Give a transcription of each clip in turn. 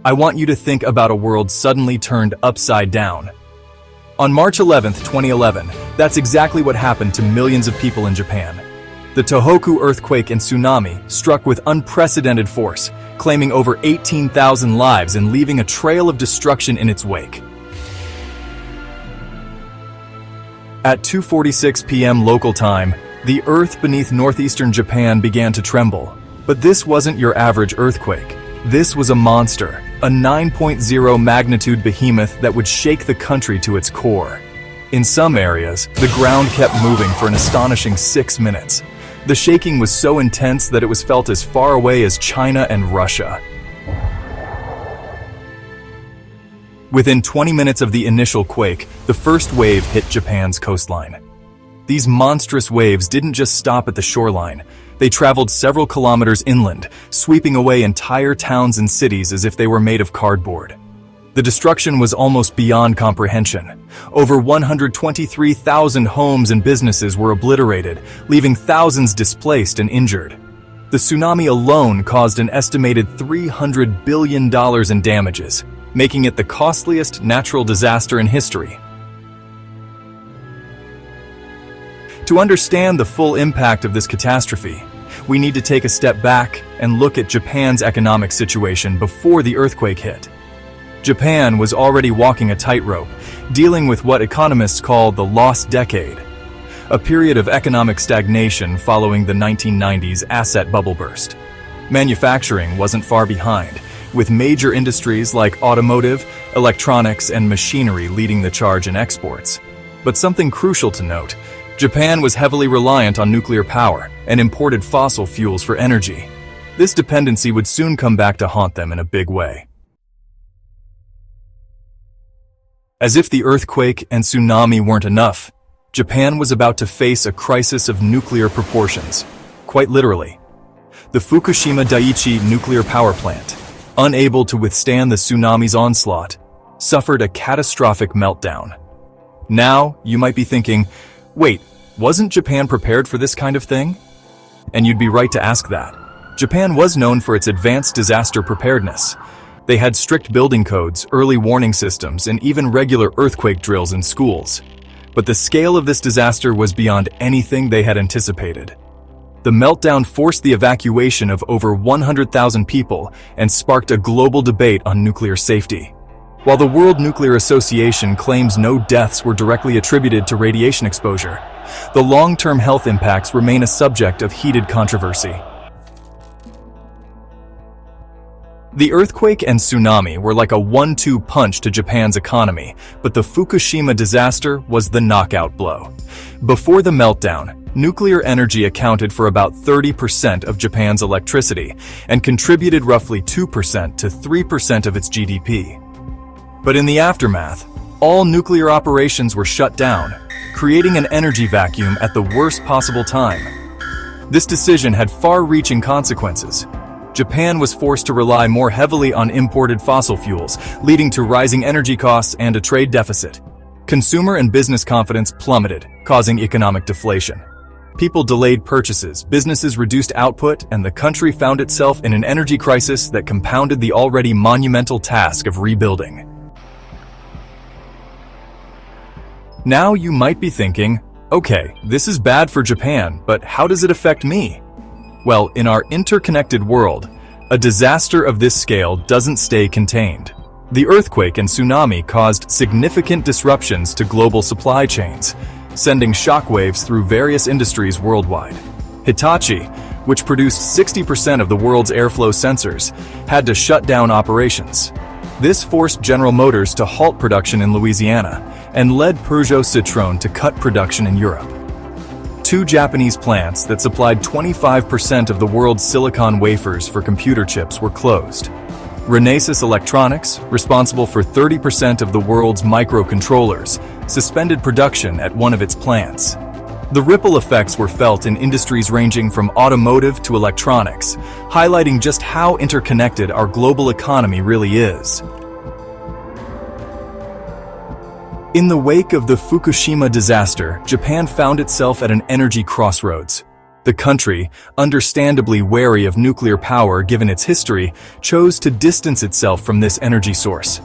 I want you to think about a world suddenly turned upside down. On March 11th, 2011, that's exactly what happened to millions of people in Japan. The Tōhoku Earthquake and Tsunami struck with unprecedented force, claiming over 18,000 lives and leaving a trail of destruction in its wake. At 2:46 p.m. local time, the earth beneath northeastern Japan began to tremble. But this wasn't your average earthquake. This was a monster, a 9.0 magnitude behemoth that would shake the country to its core. In some areas, the ground kept moving for an astonishing 6 minutes. The shaking was so intense that it was felt as far away as China and Russia. Within 20 minutes of the initial quake, the first wave hit Japan's coastline. These monstrous waves didn't just stop at the shoreline. They traveled several kilometers inland, sweeping away entire towns and cities as if they were made of cardboard. The destruction was almost beyond comprehension. Over 123,000 homes and businesses were obliterated, leaving thousands displaced and injured. The tsunami alone caused an estimated $300 billion in damages, making it the costliest natural disaster in history. To understand the full impact of this catastrophe, we need to take a step back and look at Japan's economic situation before the earthquake hit. Japan was already walking a tightrope, dealing with what economists call the lost decade, a period of economic stagnation following the 1990s asset bubble burst. Manufacturing wasn't far behind, with major industries like automotive, electronics, and machinery leading the charge in exports. But something crucial to note: Japan was heavily reliant on nuclear power and imported fossil fuels for energy. This dependency would soon come back to haunt them in a big way. As if the earthquake and tsunami weren't enough, Japan was about to face a crisis of nuclear proportions. Quite literally. The Fukushima Daiichi nuclear power plant, unable to withstand the tsunami's onslaught, suffered a catastrophic meltdown. Now, you might be thinking, wait, wasn't Japan prepared for this kind of thing? And you'd be right to ask that. Japan was known for its advanced disaster preparedness. They had strict building codes, early warning systems, and even regular earthquake drills in schools. But the scale of this disaster was beyond anything they had anticipated. The meltdown forced the evacuation of over 100,000 people and sparked a global debate on nuclear safety. While the World Nuclear Association claims no deaths were directly attributed to radiation exposure, the long-term health impacts remain a subject of heated controversy. The earthquake and tsunami were like a 1-2 punch to Japan's economy, but the Fukushima disaster was the knockout blow. Before the meltdown, nuclear energy accounted for about 30% of Japan's electricity and contributed roughly 2% to 3% of its GDP. But in the aftermath, all nuclear operations were shut down, creating an energy vacuum at the worst possible time. This decision had far-reaching consequences. Japan was forced to rely more heavily on imported fossil fuels, leading to rising energy costs and a trade deficit. Consumer and business confidence plummeted, causing economic deflation. People delayed purchases, businesses reduced output, and the country found itself in an energy crisis that compounded the already monumental task of rebuilding. Now you might be thinking, okay, this is bad for Japan, but how does it affect me? Well, in our interconnected world, a disaster of this scale doesn't stay contained. The earthquake and tsunami caused significant disruptions to global supply chains, sending shockwaves through various industries worldwide. Hitachi, which produced 60% of the world's airflow sensors, had to shut down operations. This forced General Motors to halt production in Louisiana and led Peugeot Citroën to cut production in Europe. Two Japanese plants that supplied 25% of the world's silicon wafers for computer chips were closed. Renesas Electronics, responsible for 30% of the world's microcontrollers, suspended production at one of its plants. The ripple effects were felt in industries ranging from automotive to electronics, highlighting just how interconnected our global economy really is. In the wake of the Fukushima disaster, Japan found itself at an energy crossroads. The country, understandably wary of nuclear power given its history, chose to distance itself from this energy source.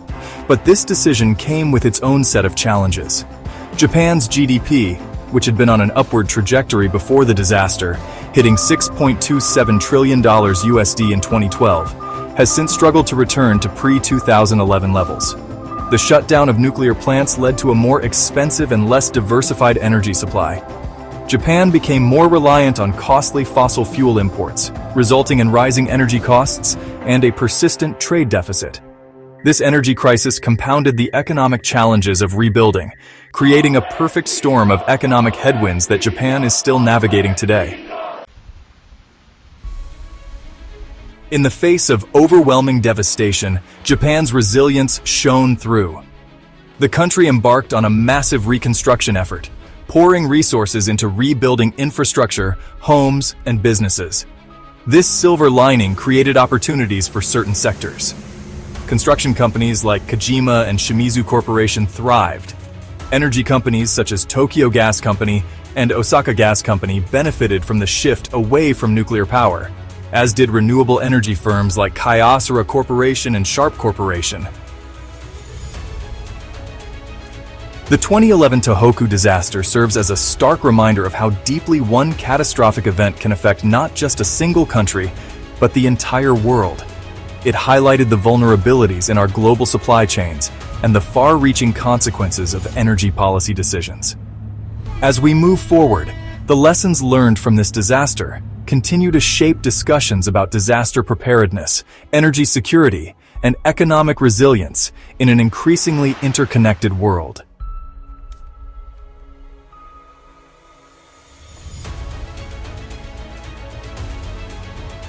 But this decision came with its own set of challenges. Japan's GDP, which had been on an upward trajectory before the disaster, hitting $6.27 trillion USD in 2012, has since struggled to return to pre-2011 levels. The shutdown of nuclear plants led to a more expensive and less diversified energy supply. Japan became more reliant on costly fossil fuel imports, resulting in rising energy costs and a persistent trade deficit. This energy crisis compounded the economic challenges of rebuilding, creating a perfect storm of economic headwinds that Japan is still navigating today. In the face of overwhelming devastation, Japan's resilience shone through. The country embarked on a massive reconstruction effort, pouring resources into rebuilding infrastructure, homes, and businesses. This silver lining created opportunities for certain sectors. Construction companies like Kajima and Shimizu Corporation thrived. Energy companies such as Tokyo Gas Company and Osaka Gas Company benefited from the shift away from nuclear power, as did renewable energy firms like Kyocera Corporation and Sharp Corporation. The 2011 Tōhoku disaster serves as a stark reminder of how deeply one catastrophic event can affect not just a single country, but the entire world. It highlighted the vulnerabilities in our global supply chains and the far-reaching consequences of energy policy decisions. As we move forward, the lessons learned from this disaster continue to shape discussions about disaster preparedness, energy security, and economic resilience in an increasingly interconnected world.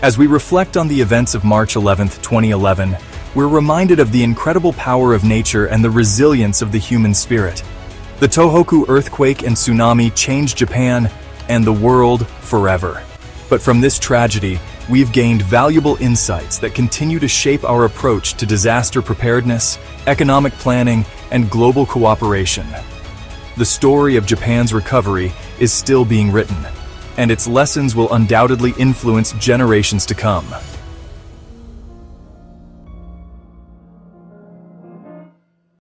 As we reflect on the events of March 11, 2011, we're reminded of the incredible power of nature and the resilience of the human spirit. The Tōhoku Earthquake and Tsunami changed Japan and the world forever. But from this tragedy, we've gained valuable insights that continue to shape our approach to disaster preparedness, economic planning, and global cooperation. The story of Japan's recovery is still being written, and its lessons will undoubtedly influence generations to come.